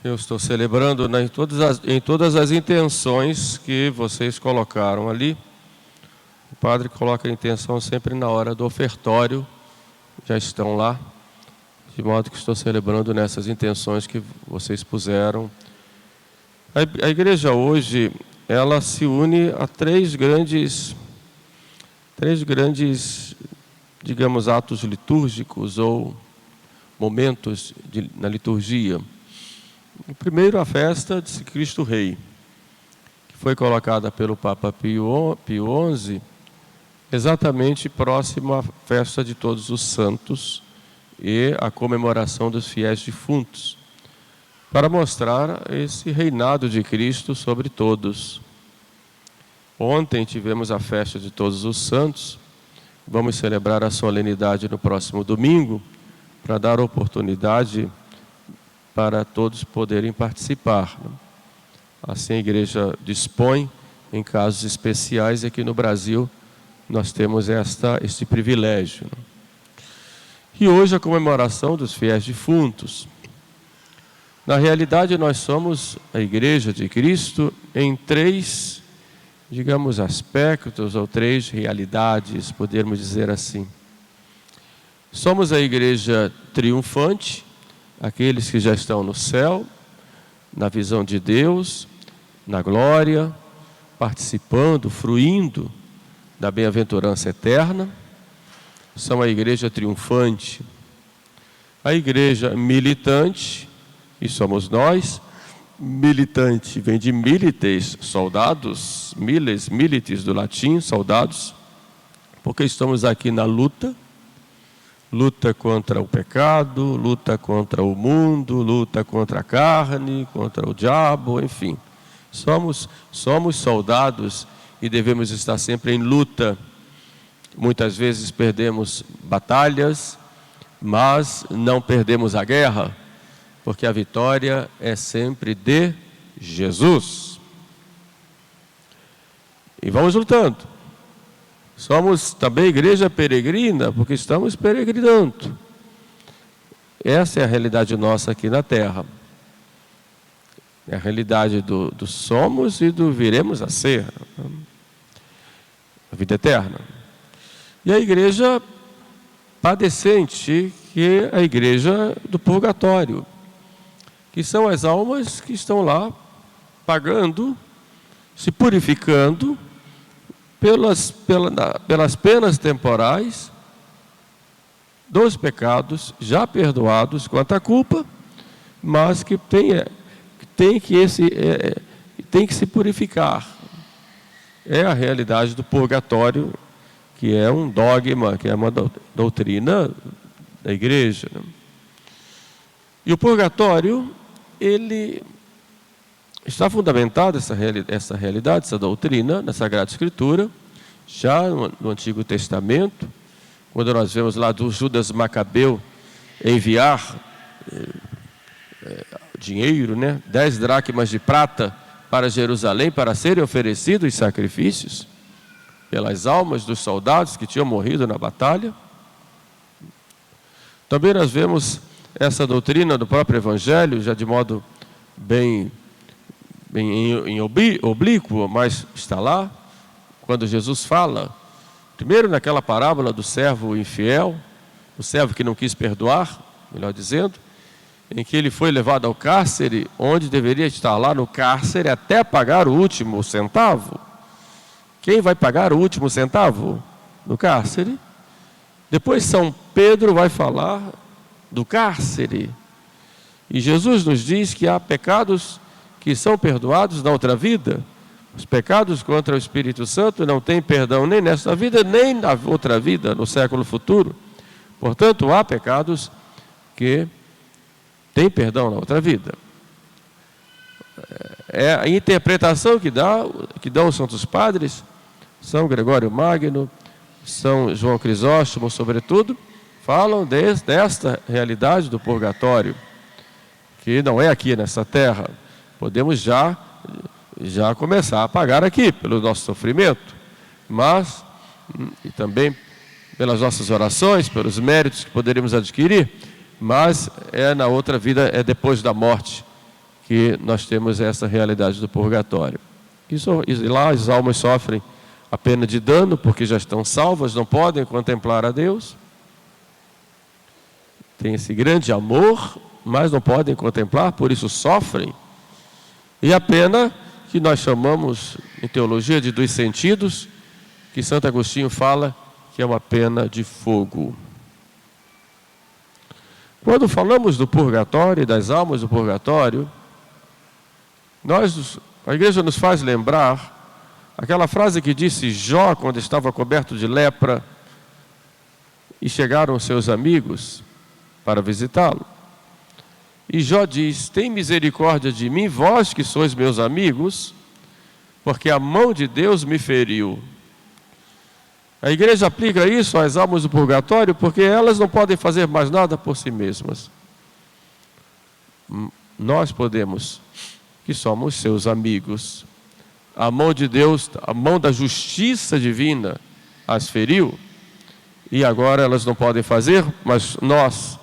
Eu estou celebrando em todas as intenções que vocês colocaram ali. O padre coloca a intenção sempre na hora do ofertório, já estão lá, de modo que estou celebrando nessas intenções que vocês puseram. A igreja hoje, ela se une a três grandes, digamos, atos litúrgicos ou momentos na liturgia. O primeiro, a festa de Cristo Rei, que foi colocada pelo Papa Pio XI, exatamente próximo à festa de Todos os Santos e a comemoração dos fiéis defuntos, para mostrar esse reinado de Cristo sobre todos. Ontem tivemos a festa de Todos os Santos, vamos celebrar a solenidade no próximo domingo, para dar oportunidade para todos poderem participar. Assim a igreja dispõe em casos especiais, e aqui no Brasil nós temos este privilégio. E hoje a comemoração dos fiéis defuntos. Na realidade, nós somos a Igreja de Cristo em três, digamos, aspectos ou três realidades, podemos dizer assim. Somos a Igreja triunfante, aqueles que já estão no céu, na visão de Deus, na glória, participando, fruindo da bem-aventurança eterna. São a igreja triunfante. A igreja militante, que somos nós. Militante vem de milites, soldados, miles, milites do latim, soldados, porque estamos aqui na luta. Luta contra o pecado, luta contra o mundo, luta contra a carne, contra o diabo, enfim. Somos soldados e devemos estar sempre em luta. Muitas vezes perdemos batalhas, mas não perdemos a guerra, porque a vitória é sempre de Jesus. E vamos lutando. Somos também igreja peregrina, porque estamos peregrinando. Essa é a realidade nossa aqui na terra. É a realidade do somos e do viremos a ser. A vida eterna. E a igreja padecente, que é a igreja do purgatório, que são as almas que estão lá pagando, se purificando, pelas penas temporais dos pecados já perdoados quanto à culpa, mas que tem que se purificar. É a realidade do purgatório, que é um dogma, que é uma doutrina da igreja. E o purgatório, ele está fundamentado, essa realidade, essa doutrina, na Sagrada Escritura, já no Antigo Testamento, quando nós vemos lá do Judas Macabeu enviar dinheiro, 10 dracmas de prata para Jerusalém, para serem oferecidos sacrifícios pelas almas dos soldados que tinham morrido na batalha. Também nós vemos essa doutrina do próprio Evangelho, já de modo bem em oblíquo, mas está lá, quando Jesus fala, primeiro naquela parábola do servo infiel, o servo que não quis perdoar, melhor dizendo, em que ele foi levado ao cárcere, onde deveria estar lá no cárcere até pagar o último centavo. Quem vai pagar o último centavo? No cárcere. Depois São Pedro vai falar do cárcere. E Jesus nos diz que há pecados que são perdoados na outra vida. Os pecados contra o Espírito Santo não têm perdão nem nesta vida, nem na outra vida, no século futuro. Portanto, há pecados que têm perdão na outra vida. É a interpretação que dão os santos padres, São Gregório Magno, São João Crisóstomo, sobretudo, falam desta realidade do purgatório, que não é aqui nessa terra. Podemos já começar a pagar aqui pelo nosso sofrimento, mas e também pelas nossas orações, pelos méritos que poderíamos adquirir, mas é na outra vida, é depois da morte, que nós temos essa realidade do purgatório. E lá as almas sofrem a pena de dano, porque já estão salvas, não podem contemplar a Deus. Tem esse grande amor, mas não podem contemplar, por isso sofrem. E a pena que nós chamamos em teologia de dos sentidos, que Santo Agostinho fala que é uma pena de fogo. Quando falamos do purgatório e das almas do purgatório, a igreja nos faz lembrar aquela frase que disse Jó quando estava coberto de lepra e chegaram seus amigos para visitá-lo. E Jó diz: tem misericórdia de mim, vós que sois meus amigos, porque a mão de Deus me feriu. A igreja aplica isso às almas do purgatório porque elas não podem fazer mais nada por si mesmas. Nós podemos, que somos seus amigos. A mão de Deus, a mão da justiça divina as feriu, e agora elas não podem fazer, mas nós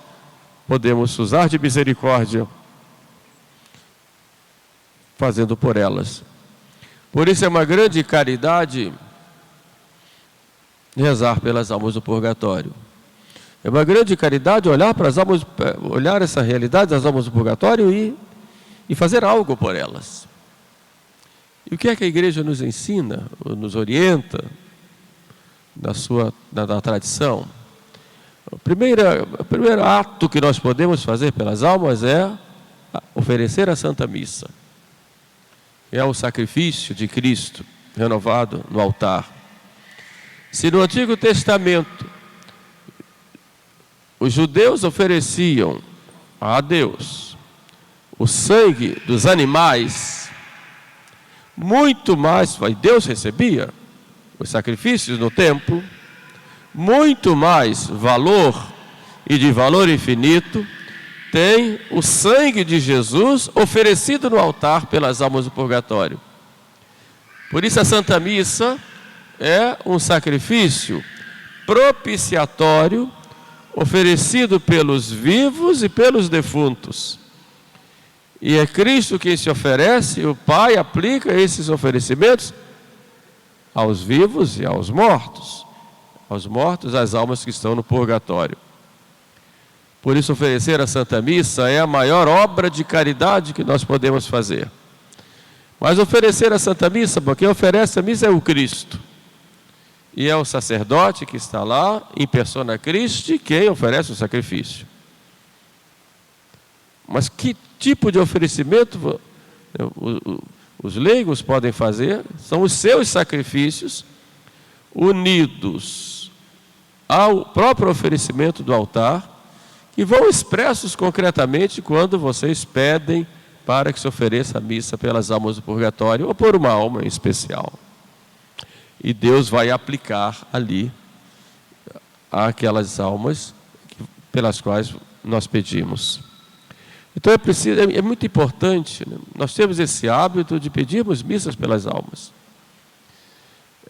podemos usar de misericórdia, fazendo por elas. Por isso é uma grande caridade rezar pelas almas do purgatório. É uma grande caridade olhar para as almas, olhar essa realidade das almas do purgatório e fazer algo por elas. E o que é que a igreja nos ensina, nos orienta na tradição? O primeiro ato que nós podemos fazer pelas almas é oferecer a Santa Missa. É o sacrifício de Cristo renovado no altar. Se no Antigo Testamento os judeus ofereciam a Deus o sangue dos animais, muito mais, Deus recebia os sacrifícios no templo, muito mais valor e de valor infinito tem o sangue de Jesus oferecido no altar pelas almas do purgatório. Por isso a Santa Missa é um sacrifício propiciatório oferecido pelos vivos e pelos defuntos. E é Cristo quem se oferece, o Pai aplica esses oferecimentos aos vivos e aos mortos. Aos mortos, às almas que estão no purgatório. Por isso, oferecer a Santa Missa é a maior obra de caridade que nós podemos fazer. Mas oferecer a Santa Missa, porque quem oferece a missa é o Cristo. E é o sacerdote que está lá, em persona Christi, quem oferece o sacrifício. Mas que tipo de oferecimento os leigos podem fazer? São os seus sacrifícios unidos ao próprio oferecimento do altar, que vão expressos concretamente quando vocês pedem para que se ofereça a missa pelas almas do purgatório ou por uma alma em especial. E Deus vai aplicar ali aquelas almas pelas quais nós pedimos. Então é muito importante, né? Nós temos esse hábito de pedirmos missas pelas almas.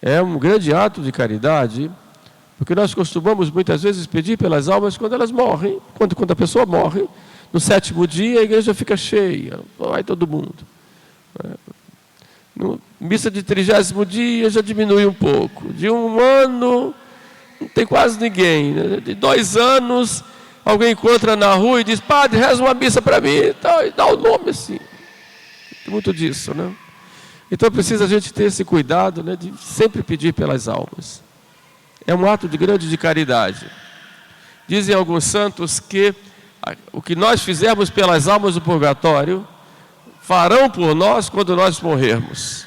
É um grande ato de caridade, porque nós costumamos muitas vezes pedir pelas almas quando elas morrem, quando a pessoa morre. No 7º dia a igreja fica cheia, vai todo mundo. No missa de 30º dia já diminui um pouco. De 1 ano não tem quase ninguém, né? De 2 anos alguém encontra na rua e diz: padre, reza uma missa para mim, e dá o nome assim. Tem muito disso, né? Então precisa a gente ter esse cuidado, né, de sempre pedir pelas almas. É um ato de caridade. Dizem alguns santos que o que nós fizermos pelas almas do purgatório farão por nós quando nós morrermos.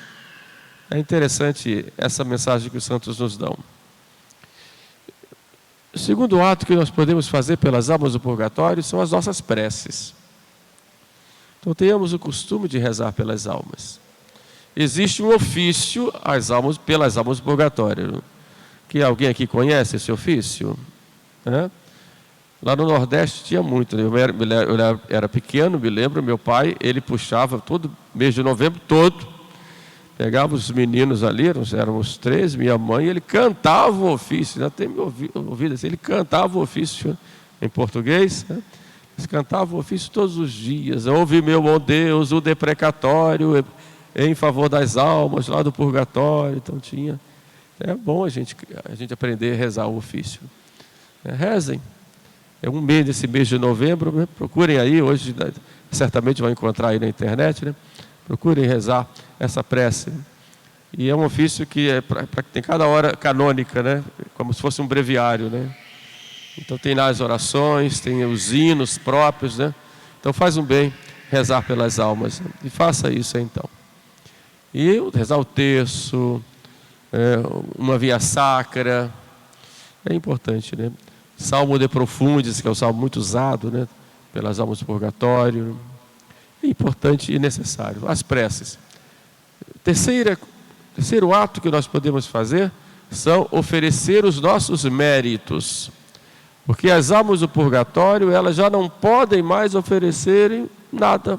É interessante essa mensagem que os santos nos dão. O segundo ato que nós podemos fazer pelas almas do purgatório são as nossas preces. Então tenhamos o costume de rezar pelas almas. Existe um ofício pelas almas do purgatório. Que alguém aqui conhece esse ofício? Lá no Nordeste tinha muito. Eu era pequeno, me lembro, meu pai, ele puxava todo mês de novembro todo, pegava os meninos ali, éramos 3, minha mãe, ele cantava o ofício, até me ouvido assim, ele cantava o ofício em português, né? Eles cantavam o ofício todos os dias. Ouve, meu bom Deus, o deprecatório em favor das almas lá do purgatório. Então tinha. É bom a gente aprender a rezar o ofício. Rezem. É um mês, esse mês de novembro, né? Procurem aí, hoje certamente vão encontrar aí na internet, né? Procurem rezar essa prece. E é um ofício que tem cada hora canônica, né? Como se fosse um breviário, né? Então tem lá as orações, tem os hinos próprios, né? Então faz um bem rezar pelas almas. E faça isso então. E rezar o terço, uma via sacra, é importante, né? Salmo de Profundis, que é um salmo muito usado, né? Pelas almas do purgatório. É importante e necessário. As preces. Terceiro ato que nós podemos fazer são oferecer os nossos méritos. Porque as almas do purgatório, elas já não podem mais oferecerem nada.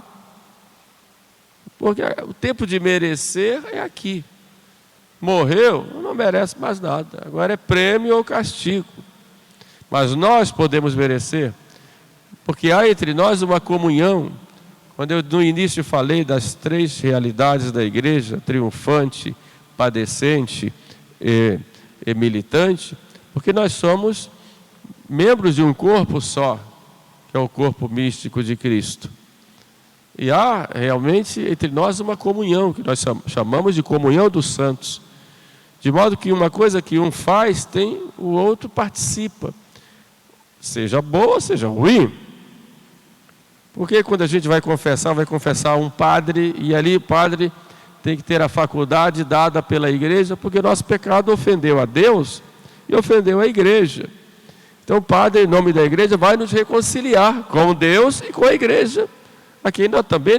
Porque o tempo de merecer é aqui. Morreu, não merece mais nada. Agora é prêmio ou castigo. Mas nós podemos merecer, porque há entre nós uma comunhão. Quando eu no início falei das 3 realidades da igreja, triunfante, padecente e militante, porque nós somos membros de um corpo só, que é o corpo místico de Cristo. E há realmente entre nós uma comunhão, que nós chamamos de comunhão dos santos. De modo que uma coisa que um faz, o outro participa. Seja boa, seja ruim. Porque quando a gente vai confessar um padre, e ali o padre tem que ter a faculdade dada pela igreja, porque nosso pecado ofendeu a Deus e ofendeu a igreja. Então o padre, em nome da igreja, vai nos reconciliar com Deus e com a igreja, a quem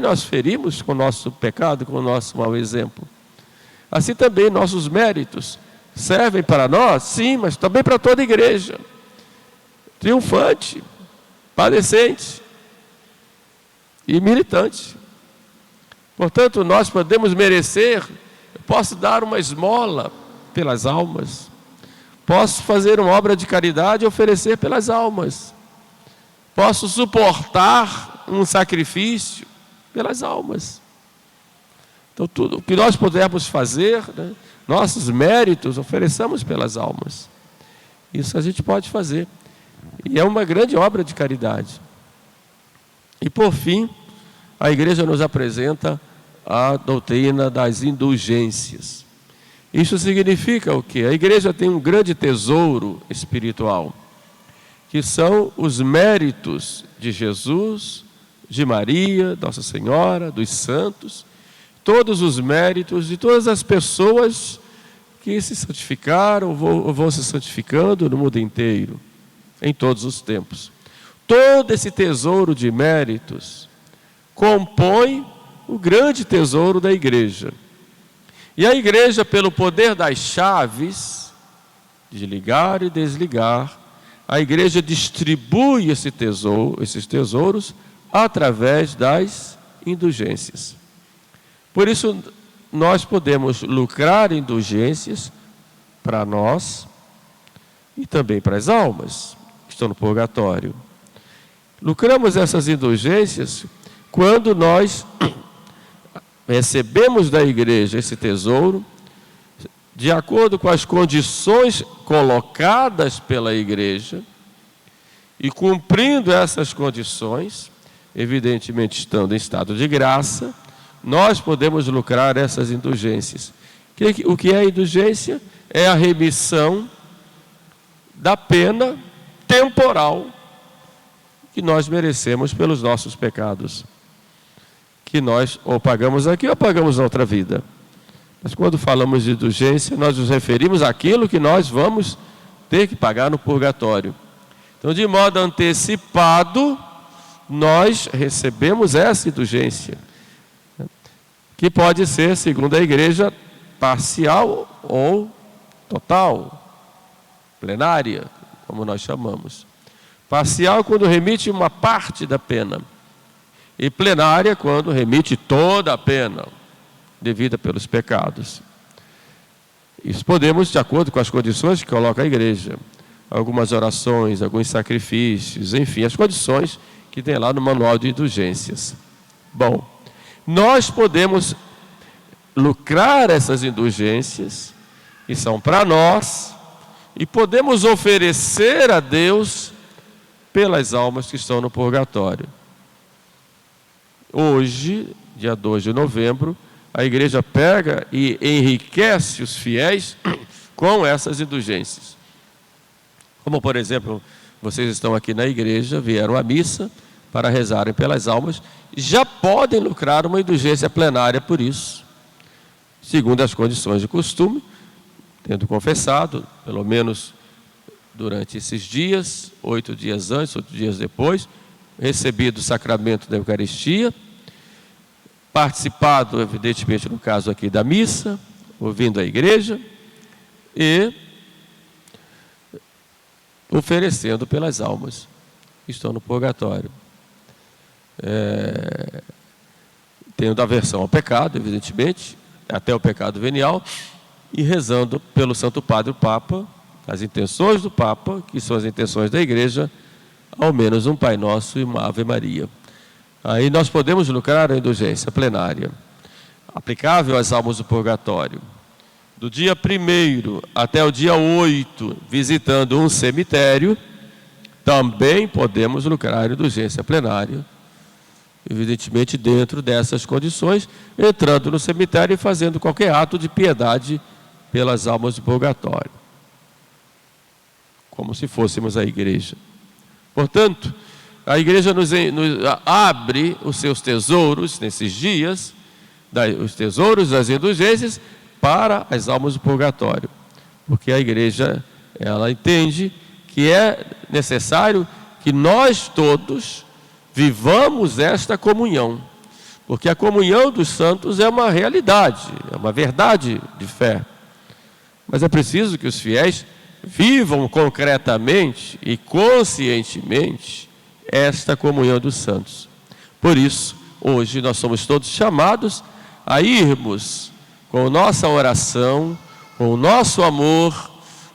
nós ferimos com o nosso pecado, com o nosso mau exemplo. Assim também nossos méritos servem para nós, sim, mas também para toda a igreja. Triunfante, padecente e militante. Portanto, nós podemos merecer, eu posso dar uma esmola pelas almas, posso fazer uma obra de caridade e oferecer pelas almas, posso suportar um sacrifício pelas almas. Então, tudo o que nós pudermos fazer, né, nossos méritos, ofereçamos pelas almas. Isso a gente pode fazer. E é uma grande obra de caridade. E por fim, a igreja nos apresenta a doutrina das indulgências. Isso significa o quê? A igreja tem um grande tesouro espiritual, que são os méritos de Jesus, de Maria, Nossa Senhora, dos santos, todos os méritos de todas as pessoas que se santificaram ou vão se santificando no mundo inteiro, em todos os tempos. Todo esse tesouro de méritos compõe o grande tesouro da igreja. E a igreja, pelo poder das chaves, de ligar e desligar, a igreja distribui esses tesouros através das indulgências. Por isso, nós podemos lucrar indulgências para nós e também para as almas que estão no purgatório. Lucramos essas indulgências quando nós recebemos da igreja esse tesouro, de acordo com as condições colocadas pela igreja, e cumprindo essas condições, evidentemente estando em estado de graça, nós podemos lucrar essas indulgências. O que é a indulgência? É a remissão da pena temporal que nós merecemos pelos nossos pecados, que nós ou pagamos aqui ou pagamos na outra vida. Mas quando falamos de indulgência, nós nos referimos àquilo que nós vamos ter que pagar no purgatório. Então, de modo antecipado, nós recebemos essa indulgência, que pode ser, segundo a igreja, parcial ou total, plenária, como nós chamamos. Parcial quando remite uma parte da pena, e plenária quando remite toda a pena devida pelos pecados. Isso podemos, de acordo com as condições que coloca a igreja, algumas orações, alguns sacrifícios, enfim, as condições que tem lá no manual de indulgências. Bom, nós podemos lucrar essas indulgências, que são para nós, e podemos oferecer a Deus pelas almas que estão no purgatório. Hoje, dia 2 de novembro, a igreja pega e enriquece os fiéis com essas indulgências. Como, por exemplo, vocês estão aqui na igreja, vieram à missa para rezarem pelas almas, já podem lucrar uma indulgência plenária por isso, segundo as condições de costume, tendo confessado, pelo menos durante esses dias, 8 dias antes, 8 dias depois, recebido o sacramento da Eucaristia, participado, evidentemente, no caso aqui da missa, ouvindo a igreja e oferecendo pelas almas que estão no purgatório. Tendo aversão ao pecado, evidentemente, até o pecado venial, e rezando pelo Santo Padre, o Papa, as intenções do Papa, que são as intenções da igreja, ao menos um Pai Nosso e uma Ave Maria. Aí nós podemos lucrar a indulgência plenária, aplicável às almas do purgatório. Do dia 1º até o dia 8, visitando um cemitério, também podemos lucrar a indulgência plenária, evidentemente dentro dessas condições, entrando no cemitério e fazendo qualquer ato de piedade pelas almas do purgatório, como se fôssemos a igreja. Portanto, a igreja nos abre os seus tesouros nesses dias, os tesouros das indulgências, para as almas do purgatório, porque a igreja, ela entende que é necessário que nós todos vivamos esta comunhão, porque a comunhão dos santos é uma realidade, é uma verdade de fé, mas é preciso que os fiéis vivam concretamente e conscientemente esta comunhão dos santos. Por isso, hoje nós somos todos chamados a irmos com nossa oração, com o nosso amor,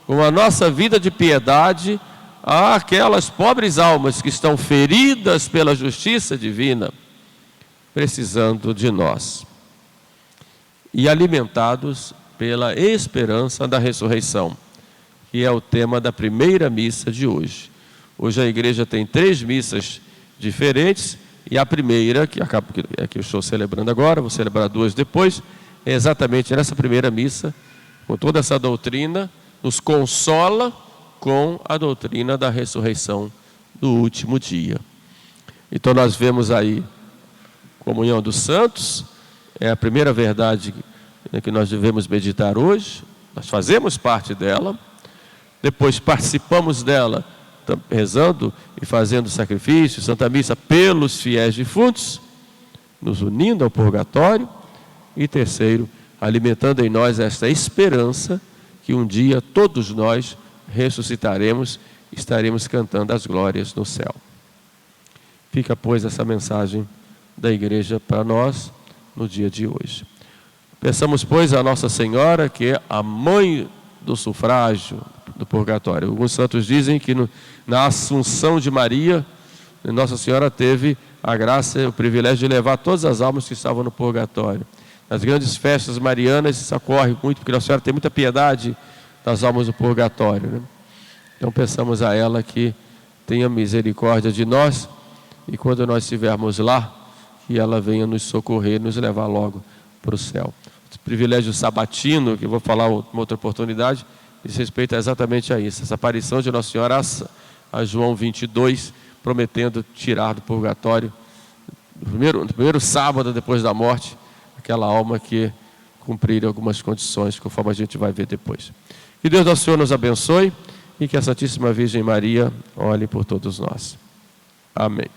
com a nossa vida de piedade, àquelas pobres almas que estão feridas pela justiça divina, precisando de nós, e alimentados pela esperança da ressurreição, que é o tema da primeira missa de hoje. Hoje a igreja tem 3 missas diferentes, e a primeira, que eu estou celebrando agora, vou celebrar 2 depois, é exatamente nessa primeira missa, com toda essa doutrina, nos consola com a doutrina da ressurreição do último dia. Então nós vemos aí comunhão dos santos, é a primeira verdade que nós devemos meditar hoje, nós fazemos parte dela, depois participamos dela, rezando e fazendo sacrifício, Santa Missa pelos fiéis defuntos, nos unindo ao purgatório, e terceiro, alimentando em nós esta esperança que um dia todos nós ressuscitaremos, estaremos cantando as glórias no céu. Fica, pois, essa mensagem da igreja para nós no dia de hoje. Peçamos, pois, a Nossa Senhora, que é a mãe do sufrágio do purgatório. Alguns santos dizem que na Assunção de Maria, Nossa Senhora teve a graça e o privilégio de levar todas as almas que estavam no purgatório. Nas grandes festas marianas isso ocorre muito, porque Nossa Senhora tem muita piedade das almas do purgatório, né? Então peçamos a ela que tenha misericórdia de nós, e quando nós estivermos lá, que ela venha nos socorrer, nos levar logo para o céu. O privilégio sabatino, que eu vou falar uma outra oportunidade, diz respeito exatamente a isso, essa aparição de Nossa Senhora a João 22, prometendo tirar do purgatório, no primeiro sábado depois da morte, aquela alma que cumprir algumas condições, conforme a gente vai ver depois. Que Deus Nosso Senhor nos abençoe e que a Santíssima Virgem Maria olhe por todos nós. Amém.